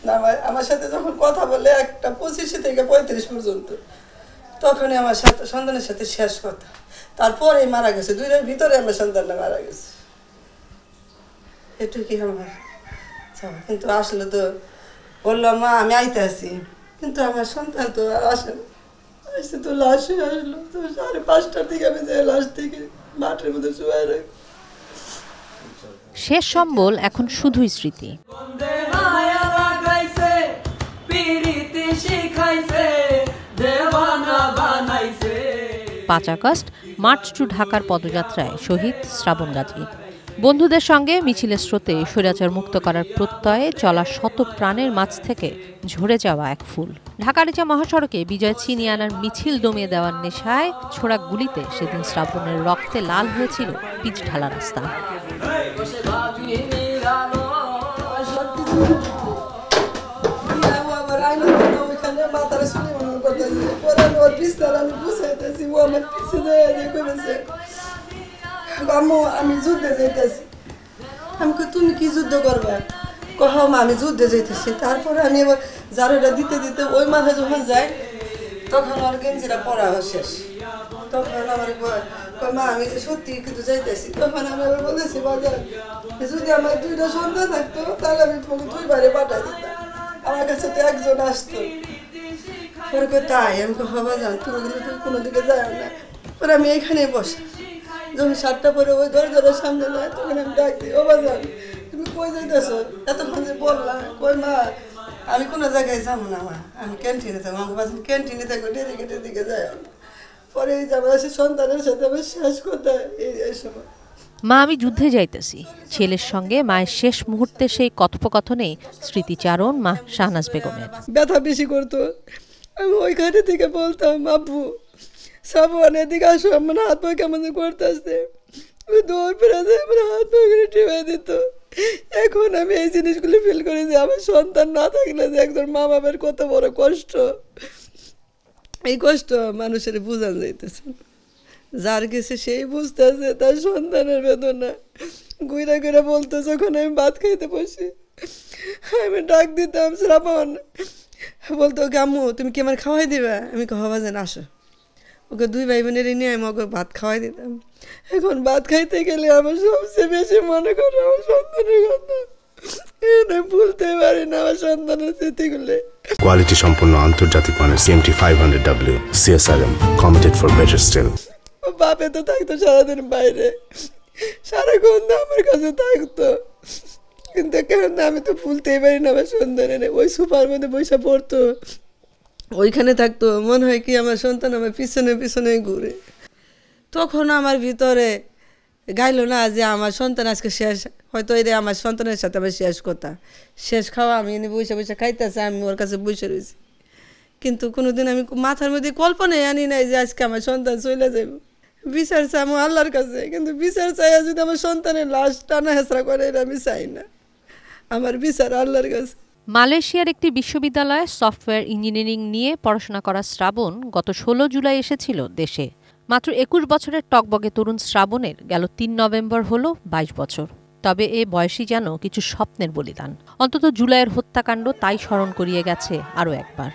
না আমার সাথে যখন কথা বলে একটা 25 থেকে 35 পর্যন্ত, তখনই আমার সাথে সন্তানের সাথে শেষ কথা। তারপরেই মারা গেছে, 2 দিনের ভিতরে আমার সন্তানটা মারা গেছে। এটুকুই আমার চাওয়া। কিন্তু আসলে তো বললাম মা আমি আইতে আসি, কিন্তু আমার সন্তান তো আর আসে না। আসে তো লাশে আসলো, তো 5:30টার দিকে আমি যে লাশ থেকে মাঠের মধ্যে শুয়ে রাখি। শেষ সম্বল এখন শুধুই স্মৃতি। 5 আগস্ট মার্চ টু ঢাকার পদযাত্রায় শহীদ শ্রাবণ গাজী। বন্ধুদের সঙ্গে মিছিলের স্রোতে স্বৈরাচার মুক্ত করার প্রত্যয়ে চলা শত প্রাণের মাঝ থেকে ঝরে যাওয়া এক ফুল। ঢাকা-আরিচা মহাসড়কে বিজয় ছিনিয়ে আনার মিছিল দমিয়ে দেওয়ার নেশায় ছোড়া গুলিতে সেদিন শ্রাবণের রক্তে লাল হয়েছিল পিচ ঢালা রাস্তা। আমি যুদ্ধে যাইতেছি। আমি তুমি কি যুদ্ধ করবে? কহা মা আমি যুদ্ধে যাইতেছি। তারপরে আমি এবার জারুটা দিতে দিতে ওই মাথায় যখন যাই, তখন আমার গেঞ্জিটা পরা শেষ। তখন আমার মা আমি সত্যি কিন্তু যাইতেছি। তখন আমি আবার বলেছি বাজার, যদি আমার 2টা সন্তান থাকতো তাহলে আমি তোমাকে 2 বারে পাঠাই দিতাম, আমার কাছে তো একজন আসতো। পরে তাই আমি হবা যান, তুমি কিন্তু কোনো দিকে যাও না। পরে আমি এইখানেই বসে, যখন 7টা পরে ওই দরজার সামনে যায়, তখন আমি ডাক দিই, ও বাজান তুমি কই যাইতেছো? এতক্ষণ যে বললাম, কই মা আমি কোনো জায়গায় যাবো না, মা আমি ক্যান্টিনে যাবো। আমাকে বাজান ক্যান্টিনে থাকবো, ডেডিকেটের দিকে যায়। পরে এই যাবো আসি সন্তানের সাথে আমার শেষ কথা এই সময়। মা আমি যুদ্ধে যাইতেছি, ছেলের সঙ্গে মায়ের শেষ মুহূর্তে সেই কথোপকথনে স্মৃতিচারণ মা শাহনাজ বেগমের। ব্যথা বেশি করতো, আমি ওইখানে থেকে বলতাম আব্বু শ্রাবণ এদিকে আসো, আমার হাত পা কেমন করতে আসছে, ওই দৌড় ফেরাতে আমার হাত পা করে টিপে দিত। এখন আমি এই জিনিসগুলো ফিল করি যে আমার সন্তান না থাকলে যে একজন মা বাবার কত বড় কষ্ট, এই কষ্ট মানুষের বোঝানো যাইতেছে। যার গেছে সেই বুঝতেছে তার সন্তানের বেদনা। ঘুরে ঘুরে বলতো, যখন আমি ভাত খাইতে বসি আমি ডাক দিতাম শ্রাবণ, বলতো ওকে আম্মু তুমি কি আমার খাওয়াই দিবা? আমি হবা যেন আসো। ওকে 2 ভাই বোনের নিয়ে আমি ওকে ভাত খাওয়াই দিতাম। এখন ভাত খাইতে গেলে আমার সবচেয়ে বেশি মনে করে আমার সন্তানের কথা। ভুলতে পারি না আমার সন্তানের স্মৃতিগুলো। কোয়ালিটি সম্পন্ন আন্তর্জাতিক মানের CMT 500W CSRM committed for better still। বাপে তো থাকতো সারাদিন বাইরে, সারাক্ষণ আমার কাছে থাকতো, কিন্তু কেন আমি তো ভুলতেই পারি না আমার সন্তানের। ওই সুপার মধ্যে বসে পড়তো, ওইখানে থাকতো, মনে হয় কি আমার সন্তান আমার পিছনে পিছনে ঘুরে। তখন আমার ভিতরে গাইল না যে আমার সন্তান আজকে শেষ, হয়তো এটা আমার সন্তানের সাথে আমার শেষ কথা, শেষ খাওয়া। আমি এনে বসে বসে খাইতেছি, আমি ওর কাছে বসে রয়েছি, কিন্তু কোনোদিন আমি মাথার মধ্যে কল্পনাই আনি নাই যে আজকে আমার সন্তান চলে যাব। বিচার চাই আমি আল্লাহর কাছে, কিন্তু বিচার চাই যদি আমার সন্তানের লাশ টানা হেঁচড়া করে, এটা আমি চাই না। আমার বিচার আল্লাহর কাছে। মালয়েশিয়ার একটি বিশ্ববিদ্যালয়ে সফটওয়্যার ইঞ্জিনিয়ারিং নিয়ে পড়াশোনা করা শ্রাবণ গত 16 জুলাই এসেছিল দেশে। মাত্র 21 বছরের টকবগে তরুণ শ্রাবণের গেল 3 নভেম্বর হলো 22 বছর। তবে এ বয়সই যেন কিছু স্বপ্নের বলিদান। অন্তত জুলাইয়ের হত্যাকাণ্ড তাই স্মরণ করিয়ে গেছে আরও একবার।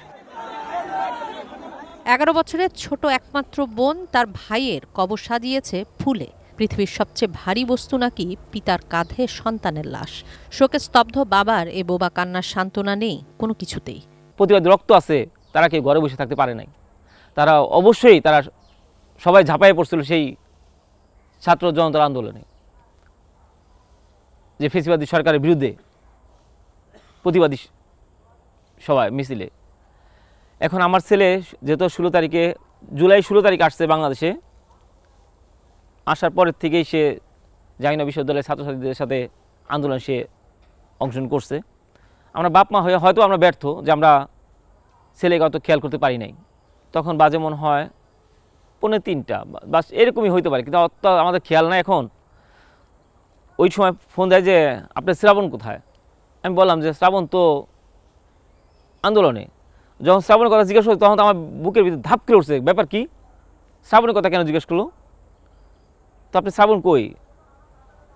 11 বছরের ছোট একমাত্র বোন তার ভাইয়ের কবর সাজিয়েছে ফুলে। পৃথিবীর সবচেয়ে ভারী বস্তু নাকি পিতার কাঁধে সন্তানের লাশ। শোকে স্তব্ধ বাবার এ বোবা কান্নার সান্ত্বনা নেই কোনো কিছুতেই। প্রতিবাদী রক্ত আছে, তারা কেউ ঘরে বসে থাকতে পারে নাই। তারা অবশ্যই তারা সবাই ঝাঁপায়ে পড়ছিল সেই ছাত্র জনতার আন্দোলনে, যে ফেসিবাদী সরকারের বিরুদ্ধে প্রতিবাদী সবাই মিছিলে। এখন আমার ছেলে যেহেতু 16 তারিখে জুলাই 16 তারিখ আসছে বাংলাদেশে, আসার পরের থেকেই সে জাহাঙ্গীরনগর বিশ্ববিদ্যালয়ের ছাত্রছাত্রীদের সাথে আন্দোলন সে অংশগ্রহণ করছে। আমরা বাপ মা হয়ে হয়তো আমরা ব্যর্থ যে আমরা ছেলেকে অত খেয়াল করতে পারি নাই। তখন বাজে মনে হয় 2:45 বাস এরকমই হইতে পারে, কিন্তু অত আমাদের খেয়াল নাই। এখন ওই সময় ফোন দেয় যে আপনার শ্রাবণ কোথায়? আমি বললাম যে শ্রাবণ তো আন্দোলনে। যখন শ্রাবণের কথা জিজ্ঞেস করলো তখন তো আমার বুকের ভিতরে ধাপ করে উঠছে, ব্যাপার কি? শ্রাবণের কথা কেন জিজ্ঞেস করলো? তো আপনি শ্রাবণ কই?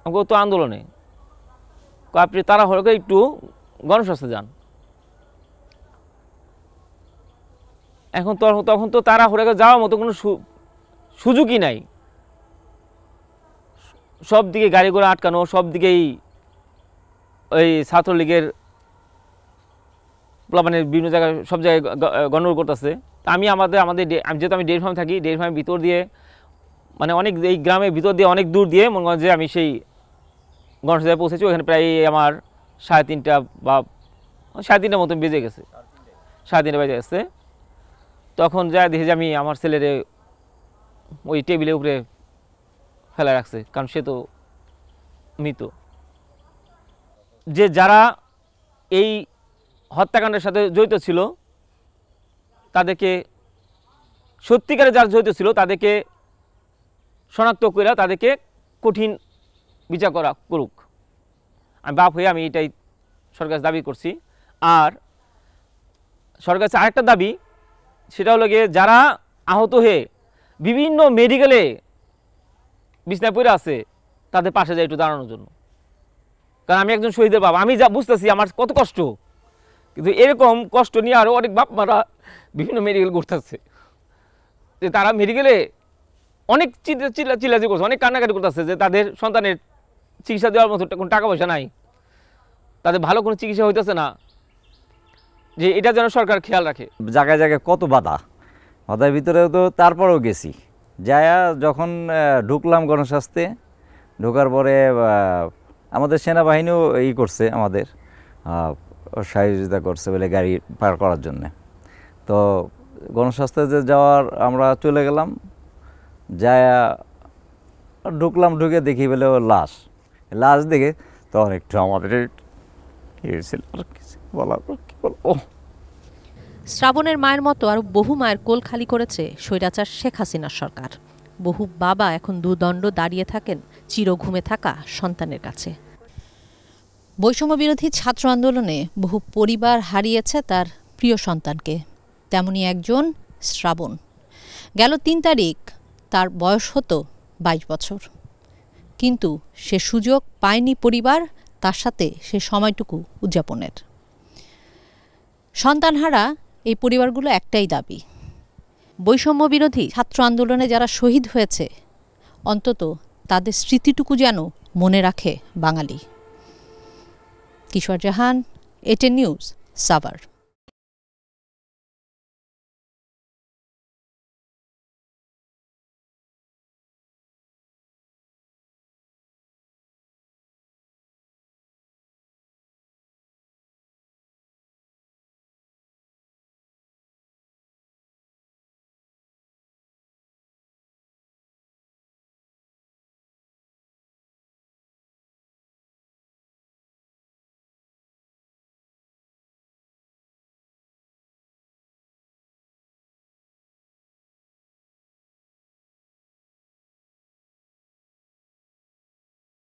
আমাকে তো আন্দোলনে। আপনি তারা হলে একটু গণস্বাস্থ্যে যান। এখন তখন তো তারা হয়ে যাওয়ার মতো কোনো সুযোগই নাই, সব দিকে গাড়ি ঘোড়া আটকানো, সব দিকেই ওই ছাত্রলীগের মানে বিভিন্ন জায়গায় সব জায়গায় গণনা করতেছে। আমি যেহেতু আমি ডেয়ারি ফার্ম থাকি, ডেয়ারি ফার্মের ভিতর দিয়ে মানে অনেক এই গ্রামের ভিতর দিয়ে অনেক দূর দিয়ে মনে করেন যে আমি সেই গণেশে পৌঁছেছি। ওখানে প্রায় আমার 3:30 বা 3:30 মতন বেজে গেছে, 3:30 বেজে গেছে। তখন যা দেখি যে আমি আমার ছেলেরে ওই টেবিলের উপরে ফেলা রাখছে, কারণ সে তো মৃত। যে যারা এই হত্যাকাণ্ডের সাথে জড়িত ছিল তাদেরকে, সত্যিকারে যারা জড়িত ছিল তাদেরকে শনাক্ত করে তাদেরকে কঠিন বিচার করুক। আমি বাপ হয়ে আমি এটাই সরকার কাছে দাবি করছি। আর সরকার কাছে আরেকটা দাবি, সেটা হলো গিয়ে যারা আহত হয়ে বিভিন্ন মেডিকেলে বিছনায় পড়ে আছে তাদের পাশে যায় একটু দাঁড়ানোর জন্য। কারণ আমি একজন শহীদের বাবা, আমি যা বুঝতেছি আমার কত কষ্ট, কিন্তু এরকম কষ্ট নিয়ে আরও অনেক বাপ মারা বিভিন্ন মেডিকেল করতেছে, যে তারা মেডিকেলে অনেক চিল্লাচি করছে, অনেক কান্নাকাটি করতেছে যে তাদের সন্তানের চিকিৎসা দেওয়ার মতো কোনো টাকা পয়সা নাই, তাদের ভালো কোনো চিকিৎসা হইতেছে না, যে এটা যেন সরকার খেয়াল রাখে। জায়গায় জায়গায় কত বাধার ভিতরেও তো তারপরেও গেছি যায়া যখন ঢুকলাম গণস্বাস্থ্যে, ঢোকার পরে আমাদের সেনাবাহিনীও করছে, আমাদের সহযোগিতা করছে বলে গাড়ি পার করার জন্যে। তো গণস্বাস্থ্যে যে যাওয়ার আমরা চলে গেলাম, যায়া ঢুকলাম, ঢুকে দেখি বলে ও লাশ দেখে তখন একটু আমাদের শ্রাবণের মায়ের মতো আরও বহু মায়ের কোল খালি করেছে স্বৈরাচার শেখ হাসিনার সরকার। বহু বাবা এখন দুদণ্ড দাঁড়িয়ে থাকেন চিরঘুমে থাকা সন্তানের কাছে। বৈষম্য বিরোধী ছাত্র আন্দোলনে বহু পরিবার হারিয়েছে তার প্রিয় সন্তানকে, তেমনি একজন শ্রাবণ। গেল 3 তারিখ তার বয়স হতো 22 বছর, কিন্তু সে সুযোগ পায়নি পরিবার তার সাথে সে সময়টুকু উদযাপনের। সন্তানহারা এই পরিবারগুলো একটাই দাবি, বৈষম্য বিরোধী ছাত্র আন্দোলনে যারা শহীদ হয়েছে অন্তত তাদের স্মৃতিটুকু যেন মনে রাখে বাঙালি। কিশোর জাহান, এটেন নিউজ, সাভার।